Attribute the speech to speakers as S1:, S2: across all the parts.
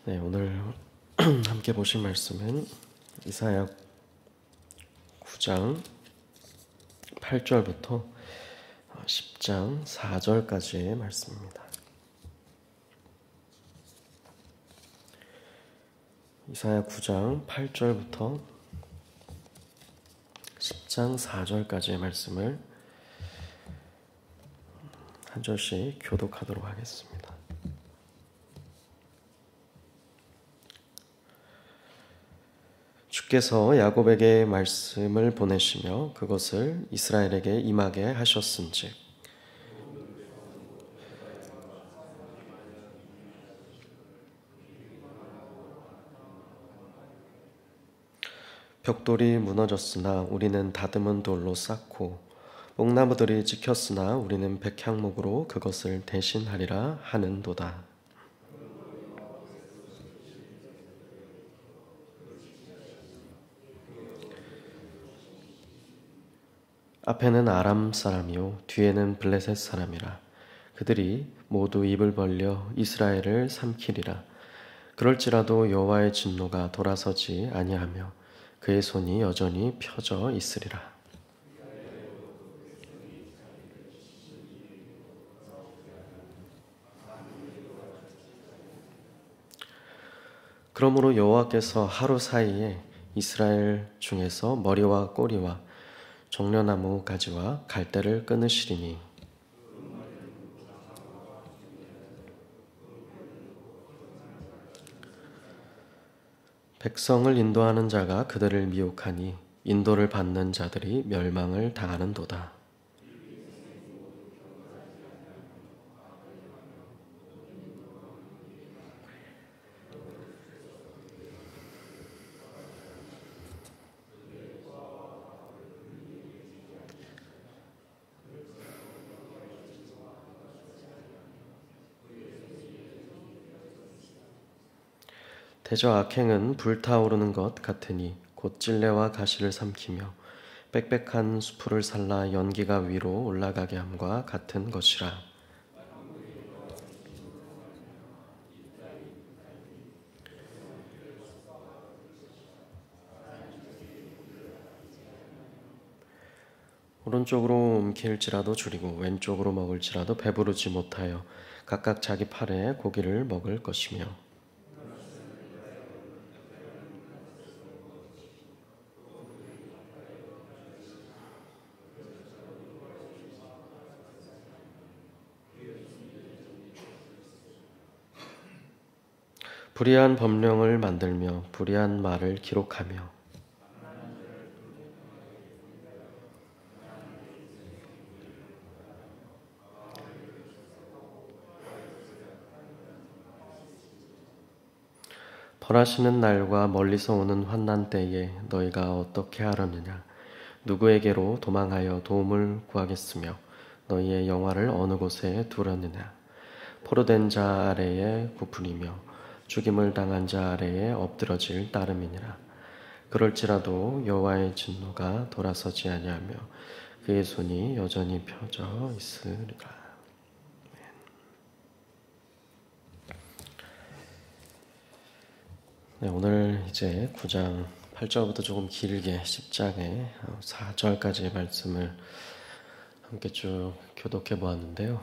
S1: 네, 오늘 함께 보실 말씀은 이사야 9장 8절부터 10장 4절까지의 말씀입니다. 이사야 9장 8절부터 10장 4절까지의 말씀을 한 절씩 교독하도록 하겠습니다. 주께서 야곱에게 말씀을 보내시며 그것을 이스라엘에게 임하게 하셨은즉 벽돌이 무너졌으나 우리는 다듬은 돌로 쌓고 뽕나무들이 찍혔으나 우리는 백향목으로 그것을 대신하리라 하는도다. 앞에는 아람 사람이요 뒤에는 블레셋 사람이라. 그들이 모두 입을 벌려 이스라엘을 삼키리라. 그럴지라도 여호와의 진노가 돌아서지 아니하며 그의 손이 여전히 펴져 있으리라. 그러므로 여호와께서 하루 사이에 이스라엘 중에서 머리와 꼬리와 종려나무 가지와 갈대를 끊으시리니 백성을 인도하는 자가 그들을 미혹하니 인도를 받는 자들이 멸망을 당하는도다. 대저 악행은 불타오르는 것 같으니 곧 찔레와 가시를 삼키며 빽빽한 수풀을 살라 연기가 위로 올라가게 함과 같은 것이라. 오른쪽으로 움킬지라도 줄이고 왼쪽으로 먹을지라도 배부르지 못하여 각각 자기 팔에 고기를 먹을 것이며 불의한 법령을 만들며 불의한 말을 기록하며 벌하시는 날과 멀리서 오는 환난 때에 너희가 어떻게 하려느냐? 누구에게로 도망하여 도움을 구하겠으며 너희의 영화를 어느 곳에 두려느냐? 포로된 자 아래에 부풀이며 죽임을 당한 자 아래에 엎드러질 따름이니라. 그럴지라도 여호와의 진노가 돌아서지 아니하며 그의 손이 여전히 펴져 있으리라. 네, 오늘 이제 9장 8절부터 조금 길게 10장의 4절까지의 말씀을 함께 쭉 교독해 보았는데요.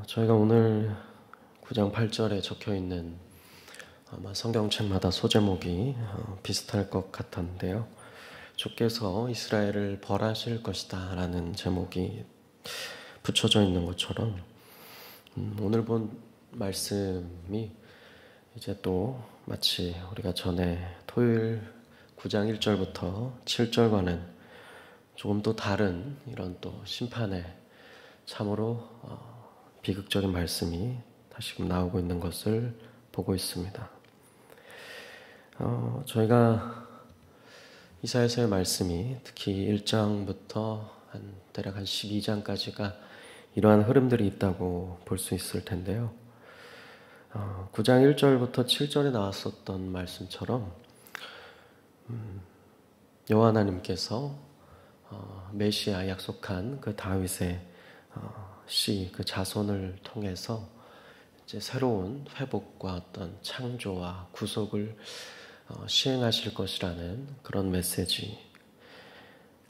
S1: 저희가 오늘 9장 8절에 적혀 있는 아마 성경책마다 소제목이 비슷할 것 같았는데요. 주께서 이스라엘을 벌하실 것이다 라는 제목이 붙여져 있는 것처럼 오늘 본 말씀이 이제 또 마치 우리가 전에 토요일 9장 1절부터 7절과는 조금 또 다른 이런 또 심판의 참으로 비극적인 말씀이 다시금 나오고 있는 것을 보고 있습니다. 저희가 이사야서의 말씀이 특히 1장부터 대략 한 12장까지가 이러한 흐름들이 있다고 볼 수 있을 텐데요. 9장 1절부터 7절에 나왔었던 말씀처럼 여호와 하나님께서 메시아 약속한 그 다윗의 씨, 그 자손을 통해서 이제 새로운 회복과 어떤 창조와 구속을 시행하실 것이라는 그런 메시지가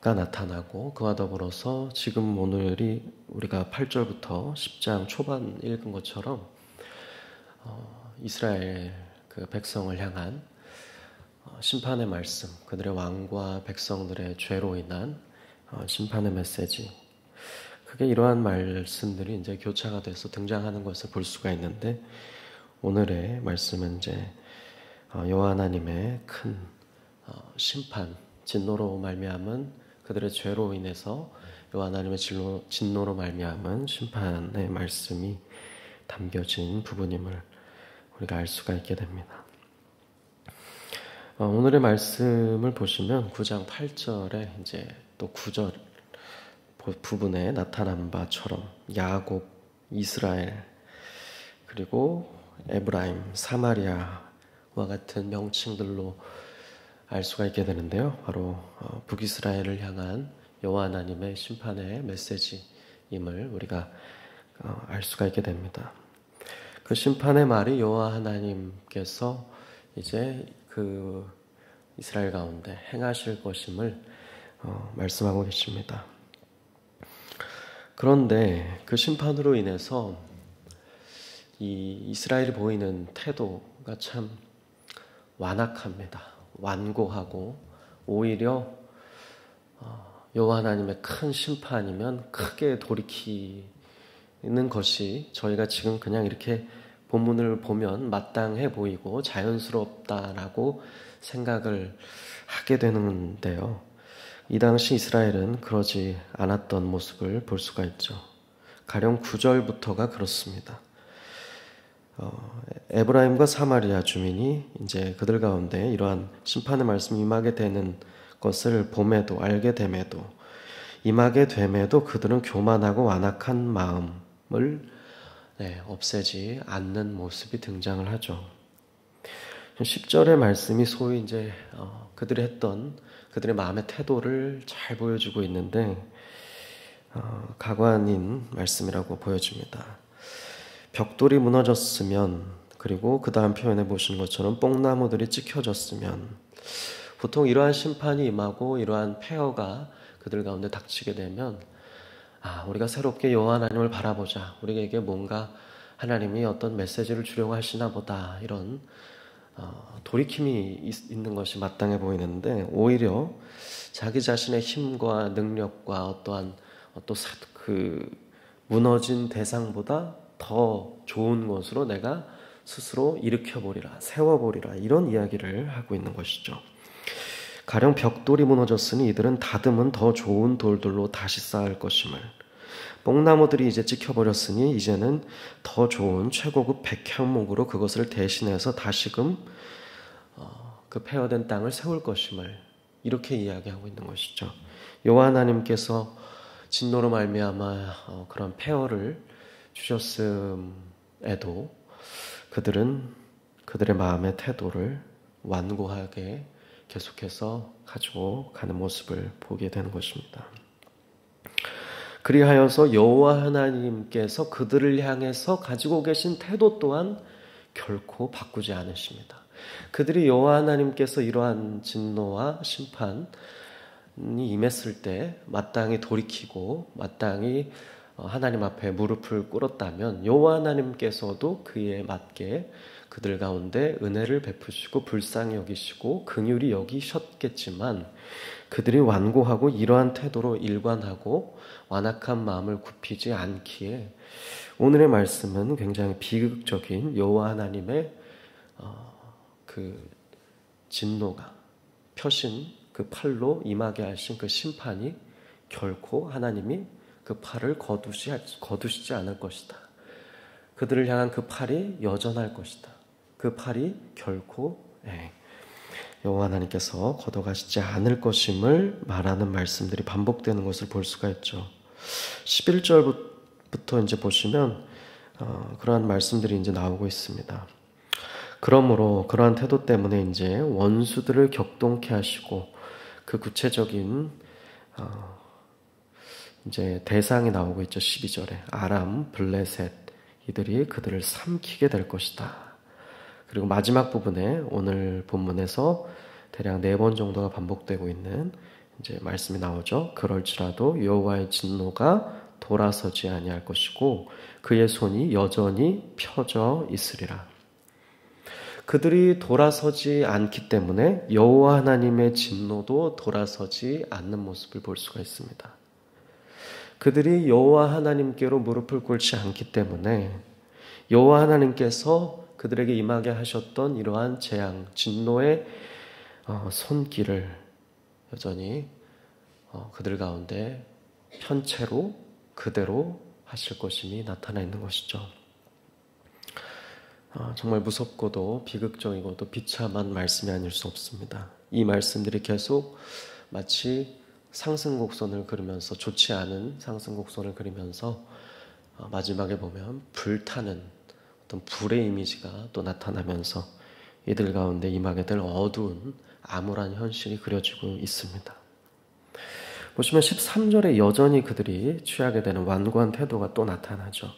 S1: 나타나고, 그와 더불어서 지금 오늘이 우리가 8절부터 10장 초반 읽은 것처럼 이스라엘 그 백성을 향한 심판의 말씀, 그들의 왕과 백성들의 죄로 인한 심판의 메시지, 그게 이러한 말씀들이 이제 교차가 돼서 등장하는 것을 볼 수가 있는데, 오늘의 말씀은 이제 여호와 하나님의 큰 심판, 진노로 말미암은 그들의 죄로 인해서 여호와 하나님의 진노로 말미암은 심판의 말씀이 담겨진 부분임을 우리가 알 수가 있게 됩니다. 오늘의 말씀을 보시면 9장 8절에 이제 또 9절 부분에 나타난 바처럼 야곱, 이스라엘, 그리고 에브라임, 사마리아와 같은 명칭들로 알 수가 있게 되는데요. 바로 북이스라엘을 향한 여호와 하나님의 심판의 메시지임을 우리가 알 수가 있게 됩니다. 그 심판의 말이 여호와 하나님께서 이제 그 이스라엘 가운데 행하실 것임을 말씀하고 계십니다. 그런데 그 심판으로 인해서 이 이스라엘이 보이는 태도가 참 완악합니다. 완고하고, 오히려 여호와 하나님의 큰 심판이면 크게 돌이키는 것이 저희가 지금 그냥 이렇게 본문을 보면 마땅해 보이고 자연스럽다라고 생각을 하게 되는데요. 이 당시 이스라엘은 그러지 않았던 모습을 볼 수가 있죠. 가령 9절부터가 그렇습니다. 에브라임과 사마리아 주민이 이제 그들 가운데 이러한 심판의 말씀이 임하게 되는 것을 봄에도 알게 됨에도 임하게 됨에도 그들은 교만하고 완악한 마음을 없애지 않는 모습이 등장을 하죠. 10절의 말씀이 소위 이제 그들이 했던 그들의 마음의 태도를 잘 보여주고 있는데, 가관인 말씀이라고 보여집니다. 벽돌이 무너졌으면, 그리고 그 다음 표현해 보시는 것처럼 뽕나무들이 찍혀졌으면, 보통 이러한 심판이 임하고 이러한 폐허가 그들 가운데 닥치게 되면 우리가 새롭게 여호와 하나님을 바라보자, 우리에게 뭔가 하나님이 어떤 메시지를 주려고 하시나 보다, 이런 돌이킴이 있는 것이 마땅해 보이는데, 오히려 자기 자신의 힘과 능력과 어떠한 그 무너진 대상보다 더 좋은 것으로 내가 스스로 일으켜보리라, 세워보리라, 이런 이야기를 하고 있는 것이죠. 가령 벽돌이 무너졌으니 이들은 다듬은 더 좋은 돌들로 다시 쌓을 것임을, 뽕나무들이 이제 찍혀버렸으니 이제는 더 좋은 최고급 백향목으로 그것을 대신해서 다시금 그 폐허된 땅을 세울 것임을, 이렇게 이야기하고 있는 것이죠. 여호와 하나님께서 진노로 말미암아 그런 폐허를 주셨음에도 그들은 그들의 마음의 태도를 완고하게 계속해서 가지고 가는 모습을 보게 되는 것입니다. 그리하여서 여호와 하나님께서 그들을 향해서 가지고 계신 태도 또한 결코 바꾸지 않으십니다. 그들이 여호와 하나님께서 이러한 진노와 심판이 임했을 때 마땅히 돌이키고 마땅히 하나님 앞에 무릎을 꿇었다면, 여호와 하나님께서도 그에 맞게 그들 가운데 은혜를 베푸시고 불쌍히 여기시고 긍휼히 여기셨겠지만, 그들이 완고하고 이러한 태도로 일관하고 완악한 마음을 굽히지 않기에 오늘의 말씀은 굉장히 비극적인 여호와 하나님의 그 진노가 펴신 그 팔로 임하게 하신 그 심판이 결코 하나님이 그 팔을 거두시지 않을 것이다. 그들을 향한 그 팔이 여전할 것이다. 그 팔이 결코 여호와 하나님께서 걷어가시지 않을 것임을 말하는 말씀들이 반복되는 것을 볼 수가 있죠. 11절부터 이제 보시면 그러한 말씀들이 이제 나오고 있습니다. 그러므로 그러한 태도 때문에 이제 원수들을 격동케 하시고, 그 구체적인 이제 대상이 나오고 있죠. 12절에 아람, 블레셋, 이들이 그들을 삼키게 될 것이다. 그리고 마지막 부분에 오늘 본문에서 대략 4번 정도가 반복되고 있는 이제 말씀이 나오죠. 그럴지라도 여호와의 진노가 돌아서지 아니할 것이고 그의 손이 여전히 펴져 있으리라. 그들이 돌아서지 않기 때문에 여호와 하나님의 진노도 돌아서지 않는 모습을 볼 수가 있습니다. 그들이 여호와 하나님께로 무릎을 꿇지 않기 때문에 여호와 하나님께서 그들에게 임하게 하셨던 이러한 재앙, 진노의 손길을 여전히 그들 가운데 편채로 그대로 하실 것임이 나타나 있는 것이죠. 정말 무섭고도 비극적이고도 비참한 말씀이 아닐 수 없습니다. 이 말씀들이 계속 마치 상승곡선을 그리면서 좋지 않은 상승곡선을 그리면서 마지막에 보면 불타는 어떤 불의 이미지가 또 나타나면서 이들 가운데 임하게 될 어두운 암울한 현실이 그려지고 있습니다. 보시면 13절에 여전히 그들이 취하게 되는 완고한 태도가 또 나타나죠.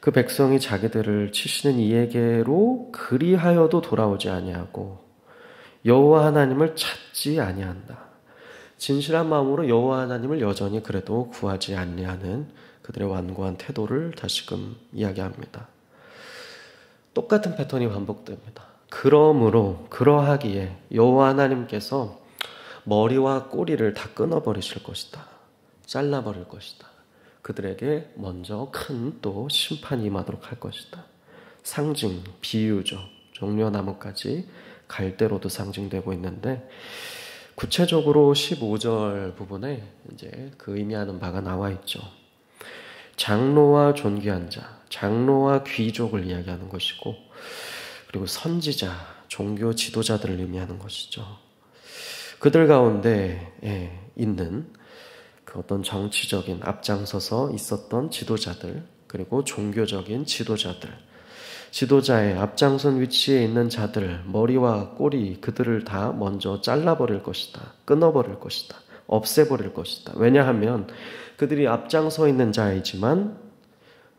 S1: 그 백성이 자기들을 치시는 이에게로 그리하여도 돌아오지 아니하고 여호와 하나님을 찾지 아니한다. 진실한 마음으로 여호와 하나님을 여전히 그래도 구하지 아니하는 그들의 완고한 태도를 다시금 이야기합니다. 똑같은 패턴이 반복됩니다. 그러므로 그러하기에 여호와 하나님께서 머리와 꼬리를 다 끊어버리실 것이다. 잘라버릴 것이다. 그들에게 먼저 큰 또 심판이 임하도록 할 것이다. 상징, 비유죠. 종려나무까지 갈대로도 상징되고 있는데 구체적으로 15절 부분에 이제 그 의미하는 바가 나와 있죠. 장로와 존귀한 자, 장로와 귀족을 이야기하는 것이고 그리고 선지자, 종교 지도자들을 의미하는 것이죠. 그들 가운데 있는 그 어떤 정치적인 앞장서서 있었던 지도자들 그리고 종교적인 지도자들 지도자의 앞장선 위치에 있는 자들 머리와 꼬리 그들을 다 먼저 잘라버릴 것이다. 끊어버릴 것이다. 없애버릴 것이다. 왜냐하면 그들이 앞장서 있는 자이지만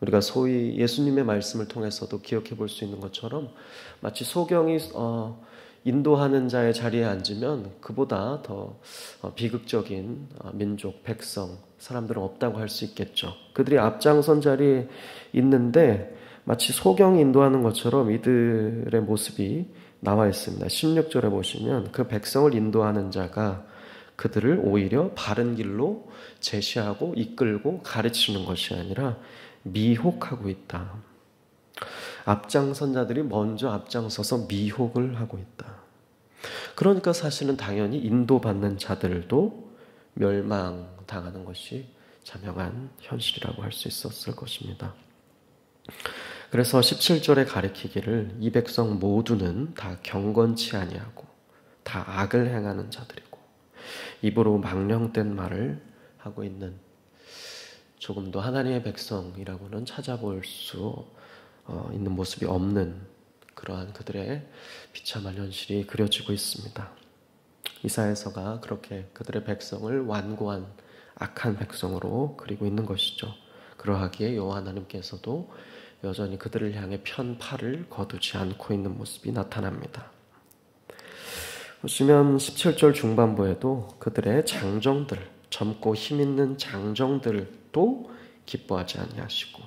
S1: 우리가 소위 예수님의 말씀을 통해서도 기억해 볼 수 있는 것처럼 마치 소경이 인도하는 자의 자리에 앉으면 그보다 더 비극적인 민족, 백성, 사람들은 없다고 할 수 있겠죠. 그들이 앞장선 자리에 있는데 마치 소경이 인도하는 것처럼 이들의 모습이 나와 있습니다. 16절에 보시면 그 백성을 인도하는 자가 그들을 오히려 바른 길로 제시하고 이끌고 가르치는 것이 아니라 미혹하고 있다. 앞장선 자들이 먼저 앞장서서 미혹을 하고 있다. 그러니까 사실은 당연히 인도받는 자들도 멸망당하는 것이 자명한 현실이라고 할 수 있었을 것입니다. 그래서 17절에 가리키기를 이 백성 모두는 다 경건치 아니하고 다 악을 행하는 자들이고 입으로 망령된 말을 하고 있는 조금도 하나님의 백성이라고는 찾아볼 수 있는 모습이 없는 그러한 그들의 비참한 현실이 그려지고 있습니다. 이사야서가 그렇게 그들의 백성을 완고한 악한 백성으로 그리고 있는 것이죠. 그러하기에 여호와 하나님께서도 여전히 그들을 향해 편 팔을 거두지 않고 있는 모습이 나타납니다. 보시면 17절 중반부에도 그들의 장정들, 젊고 힘있는 장정들도 기뻐하지 아니하시고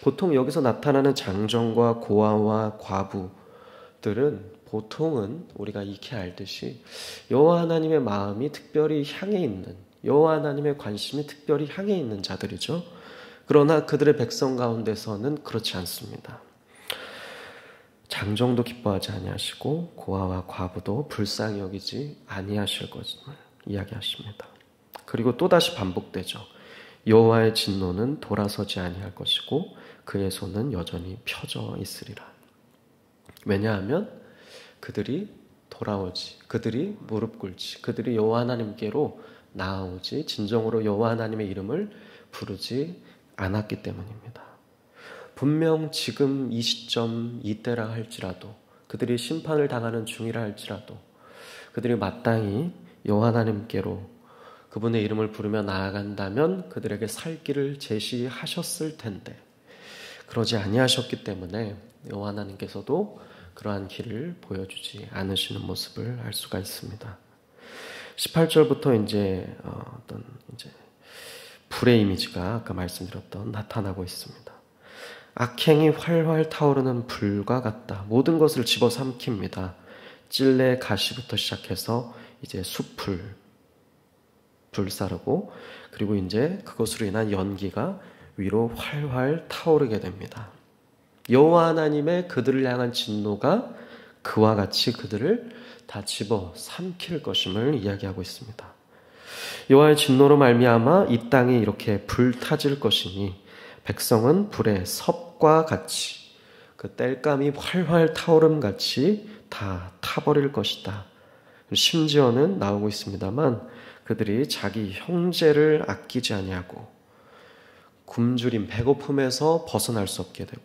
S1: 보통 여기서 나타나는 장정과 고아와 과부들은 보통은 우리가 익히 알듯이 여호와 하나님의 마음이 특별히 향해 있는 여호와 하나님의 관심이 특별히 향해 있는 자들이죠. 그러나 그들의 백성 가운데서는 그렇지 않습니다. 장정도 기뻐하지 아니하시고 고아와 과부도 불쌍히 여기지 아니하실 것을 이야기하십니다. 그리고 또다시 반복되죠. 여호와의 진노는 돌아서지 아니할 것이고 그의 손은 여전히 펴져 있으리라. 왜냐하면 그들이 돌아오지, 그들이 무릎 꿇지, 그들이 여호와 하나님께로 나아오지 진정으로 여호와 하나님의 이름을 부르지 않았기 때문입니다. 분명 지금 이 시점 이때라 할지라도 그들이 심판을 당하는 중이라 할지라도 그들이 마땅히 여호와 하나님께로 그분의 이름을 부르며 나아간다면 그들에게 살 길을 제시하셨을 텐데 그러지 아니하셨기 때문에 여호와 하나님께서도 그러한 길을 보여주지 않으시는 모습을 알 수가 있습니다. 18절부터 어떤 불의 이미지가 아까 말씀드렸던 나타나고 있습니다. 악행이 활활 타오르는 불과 같다. 모든 것을 집어삼킵니다. 찔레 가시부터 시작해서 이제 숯불, 불사르고 그리고 그것으로 인한 연기가 위로 활활 타오르게 됩니다. 여호와 하나님의 그들을 향한 진노가 그와 같이 그들을 다 집어 삼킬 것임을 이야기하고 있습니다. 여호와의 진노로 말미암아 이 땅이 이렇게 불타질 것이니 백성은 불의 섭과 같이 그 땔감이 활활 타오름 같이 다 타버릴 것이다. 심지어는 나오고 있습니다만 그들이 자기 형제를 아끼지 아니하고 굶주림 배고픔에서 벗어날 수 없게 되고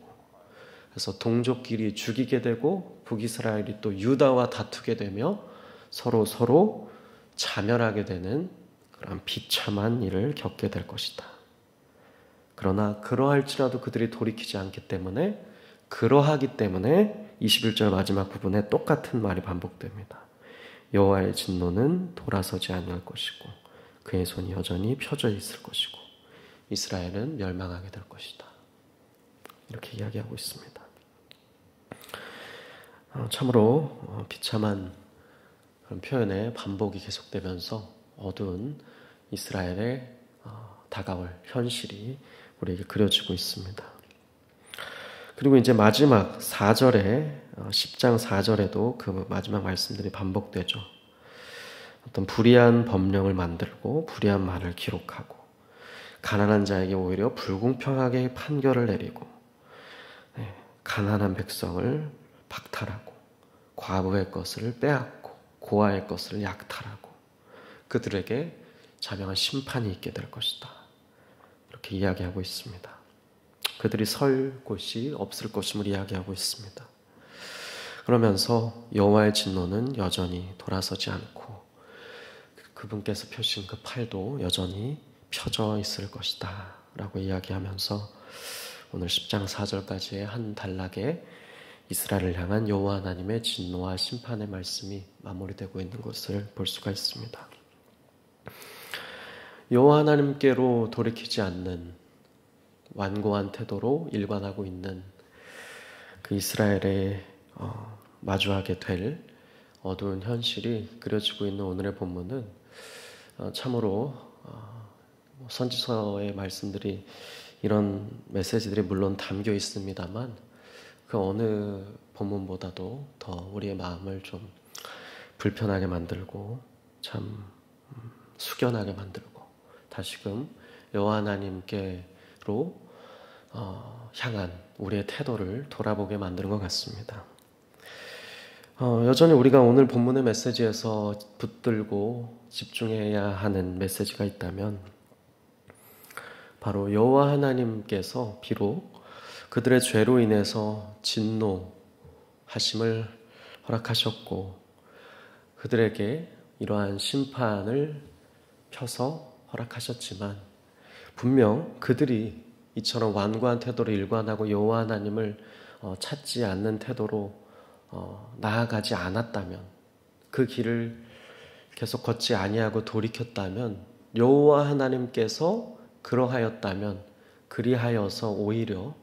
S1: 그래서 동족끼리 죽이게 되고 북이스라엘이 또 유다와 다투게 되며 서로 자멸하게 되는 그런 비참한 일을 겪게 될 것이다. 그러나 그러할지라도 그들이 돌이키지 않기 때문에 그러하기 때문에 21절 마지막 부분에 똑같은 말이 반복됩니다. 여호와의 진노는 돌아서지 않을 것이고 그의 손이 여전히 펴져 있을 것이고 이스라엘은 멸망하게 될 것이다. 이렇게 이야기하고 있습니다. 참으로 비참한 그런 표현의 반복이 계속되면서 어두운 이스라엘의 다가올 현실이 우리에게 그려지고 있습니다. 그리고 마지막 4절에 10장 4절에도 그 마지막 말씀들이 반복되죠. 어떤 불의한 법령을 만들고 불의한 말을 기록하고 가난한 자에게 오히려 불공평하게 판결을 내리고 가난한 백성을 박탈하고 과부의 것을 빼앗고 고아의 것을 약탈하고 그들에게 자명한 심판이 있게 될 것이다. 이렇게 이야기하고 있습니다. 그들이 설 곳이 없을 것임을 이야기하고 있습니다. 그러면서 여호와의 진노는 여전히 돌아서지 않고 그분께서 펴신 그 팔도 여전히 펴져 있을 것이다 라고 이야기하면서 오늘 10장 4절까지의 한 단락에 이스라엘을 향한 여호와 하나님의 진노와 심판의 말씀이 마무리되고 있는 것을 볼 수가 있습니다. 여호와 하나님께로 돌이키지 않는 완고한 태도로 일관하고 있는 그 이스라엘에 마주하게 될 어두운 현실이 그려지고 있는 오늘의 본문은 참으로 선지서의 말씀들이 이런 메시지들이 물론 담겨 있습니다만 그 어느 본문보다도 더 우리의 마음을 좀 불편하게 만들고 참 숙연하게 만들고 다시금 여호와 하나님께로 향한 우리의 태도를 돌아보게 만드는 것 같습니다. 여전히 우리가 오늘 본문의 메시지에서 붙들고 집중해야 하는 메시지가 있다면 바로 여호와 하나님께서 비록 그들의 죄로 인해서 진노하심을 허락하셨고 그들에게 이러한 심판을 펴서 허락하셨지만 분명 그들이 이처럼 완고한 태도로 일관하고 여호와 하나님을 찾지 않는 태도로 나아가지 않았다면 그 길을 계속 걷지 아니하고 돌이켰다면 여호와 하나님께서 그러하였다면 그리하여서 오히려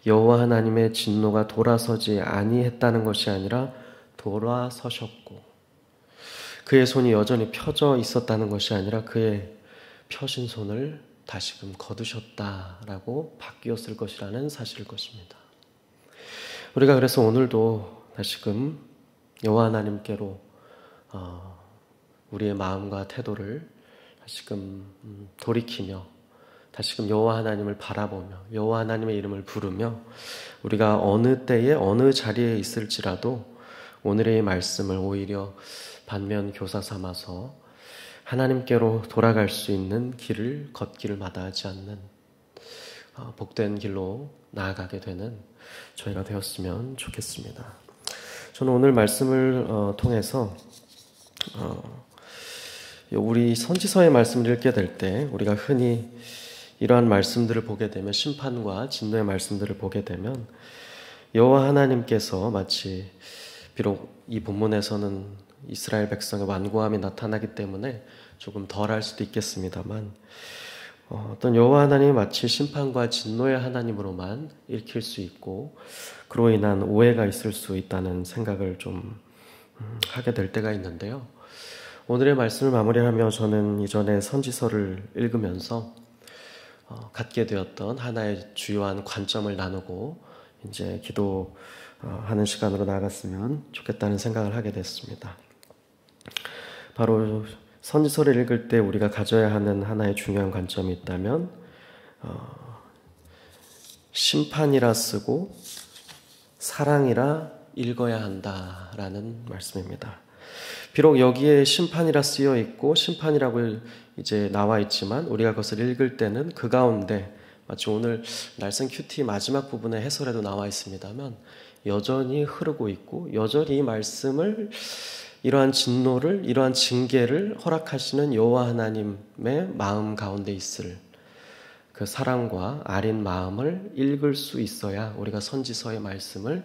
S1: 여호와 하나님의 진노가 돌아서지 아니했다는 것이 아니라 돌아서셨고 그의 손이 여전히 펴져 있었다는 것이 아니라 그의 펴신 손을 다시금 거두셨다라고 바뀌었을 것이라는 사실일 것입니다. 우리가 그래서 오늘도 다시금 여호와 하나님께로 우리의 마음과 태도를 다시금 돌이키며 다시금 여호와 하나님을 바라보며 여호와 하나님의 이름을 부르며 우리가 어느 때에 어느 자리에 있을지라도 오늘의 말씀을 오히려 반면 교사 삼아서 하나님께로 돌아갈 수 있는 길을 걷기를 마다하지 않는 복된 길로 나아가게 되는 저희가 되었으면 좋겠습니다. 저는 오늘 말씀을 통해서 우리 선지서의 말씀을 읽게 될 때 우리가 흔히 이러한 말씀들을 보게 되면, 심판과 진노의 말씀들을 보게 되면 여호와 하나님께서 마치, 비록 이 본문에서는 이스라엘 백성의 완고함이 나타나기 때문에 조금 덜할 수도 있겠습니다만, 어떤 여호와 하나님이 마치 심판과 진노의 하나님으로만 읽힐 수 있고, 그로 인한 오해가 있을 수 있다는 생각을 좀 하게 될 때가 있는데요. 오늘의 말씀을 마무리하며 저는 이전에 선지서를 읽으면서 갖게 되었던 하나의 주요한 관점을 나누고 이제 기도하는 시간으로 나아갔으면 좋겠다는 생각을 하게 됐습니다. 바로 선지서를 읽을 때 우리가 가져야 하는 하나의 중요한 관점이 있다면, 심판이라 쓰고 사랑이라 읽어야 한다라는 말씀입니다. 비록 여기에 심판이라 쓰여 있고 심판이라고 이제 나와 있지만, 우리가 그것을 읽을 때는 그 가운데 마치 오늘 날선 큐티 마지막 부분의 해설에도 나와 있습니다만, 여전히 흐르고 있고 여전히 이 말씀을, 이러한 진노를, 이러한 징계를 허락하시는 여호와 하나님의 마음 가운데 있을 그 사랑과 아린 마음을 읽을 수 있어야 우리가 선지서의 말씀을,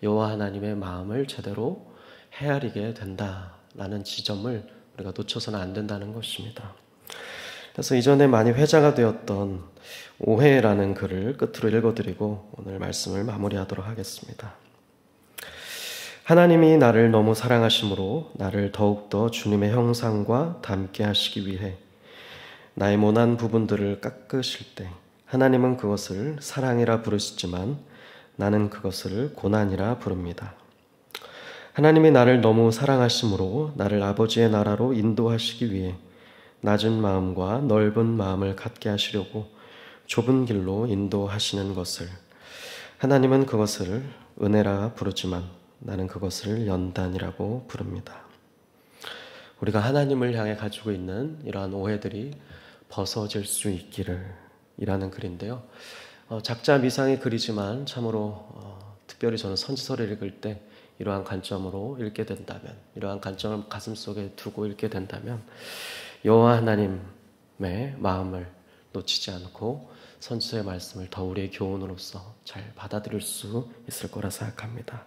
S1: 여호와 하나님의 마음을 제대로 헤아리게 된다라는 지점을 우리가 놓쳐서는 안 된다는 것입니다. 그래서 이전에 많이 회자가 되었던 오해라는 글을 끝으로 읽어드리고 오늘 말씀을 마무리하도록 하겠습니다. 하나님이 나를 너무 사랑하심으로 나를 더욱더 주님의 형상과 닮게 하시기 위해 나의 모난 부분들을 깎으실 때, 하나님은 그것을 사랑이라 부르시지만 나는 그것을 고난이라 부릅니다. 하나님이 나를 너무 사랑하심으로 나를 아버지의 나라로 인도하시기 위해 낮은 마음과 넓은 마음을 갖게 하시려고 좁은 길로 인도하시는 것을, 하나님은 그것을 은혜라 부르지만 나는 그것을 연단이라고 부릅니다. 우리가 하나님을 향해 가지고 있는 이러한 오해들이 벗어질 수 있기를 이라는 글인데요. 작자 미상의 글이지만 참으로 특별히 저는 선지서를 읽을 때 이러한 관점으로 읽게 된다면, 이러한 관점을 가슴속에 두고 읽게 된다면 여호와 하나님의 마음을 놓치지 않고 선지서의 말씀을 더 우리의 교훈으로서 잘 받아들일 수 있을 거라 생각합니다.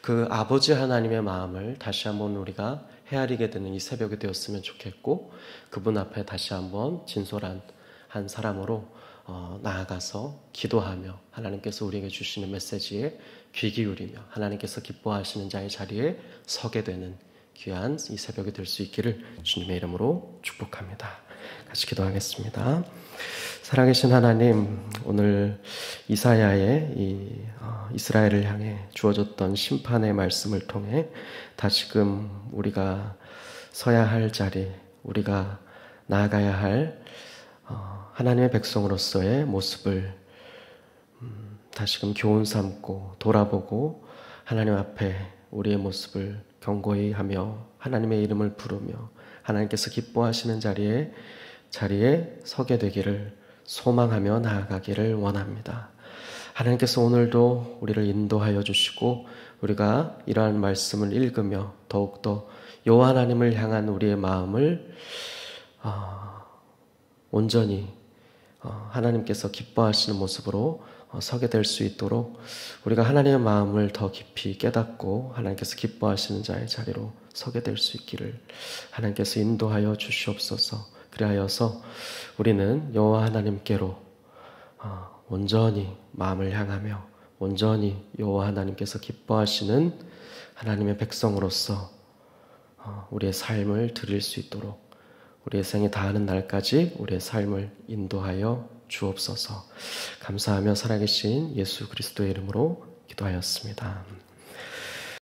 S1: 그 아버지 하나님의 마음을 다시 한번 우리가 헤아리게 되는 이 새벽이 되었으면 좋겠고, 그분 앞에 다시 한번 진솔한 한 사람으로 나아가서 기도하며 하나님께서 우리에게 주시는 메시지에 귀 기울이며 하나님께서 기뻐하시는 자의 자리에 서게 되는 귀한 이 새벽이 될 수 있기를 주님의 이름으로 축복합니다. 같이 기도하겠습니다. 살아계신 하나님, 오늘 이사야의 이 이스라엘을 향해 주어졌던 심판의 말씀을 통해 다시금 우리가 서야 할 자리, 우리가 나아가야 할 하나님의 백성으로서의 모습을 다시금 교훈 삼고 돌아보고 하나님 앞에 우리의 모습을 경고히 하며 하나님의 이름을 부르며 하나님께서 기뻐하시는 자리에 서게 되기를 소망하며 나아가기를 원합니다. 하나님께서 오늘도 우리를 인도하여 주시고 우리가 이러한 말씀을 읽으며 더욱더 여호와 하나님을 향한 우리의 마음을 온전히 하나님께서 기뻐하시는 모습으로 서게 될 수 있도록 우리가 하나님의 마음을 더 깊이 깨닫고 하나님께서 기뻐하시는 자의 자리로 서게 될 수 있기를 하나님께서 인도하여 주시옵소서. 그리하여서 우리는 여호와 하나님께로 온전히 마음을 향하며 온전히 여호와 하나님께서 기뻐하시는 하나님의 백성으로서 우리의 삶을 드릴 수 있도록 우리의 생이 다하는 날까지 우리의 삶을 인도하여 주옵소서. 감사하며 살아계신 예수 그리스도의 이름으로 기도하였습니다.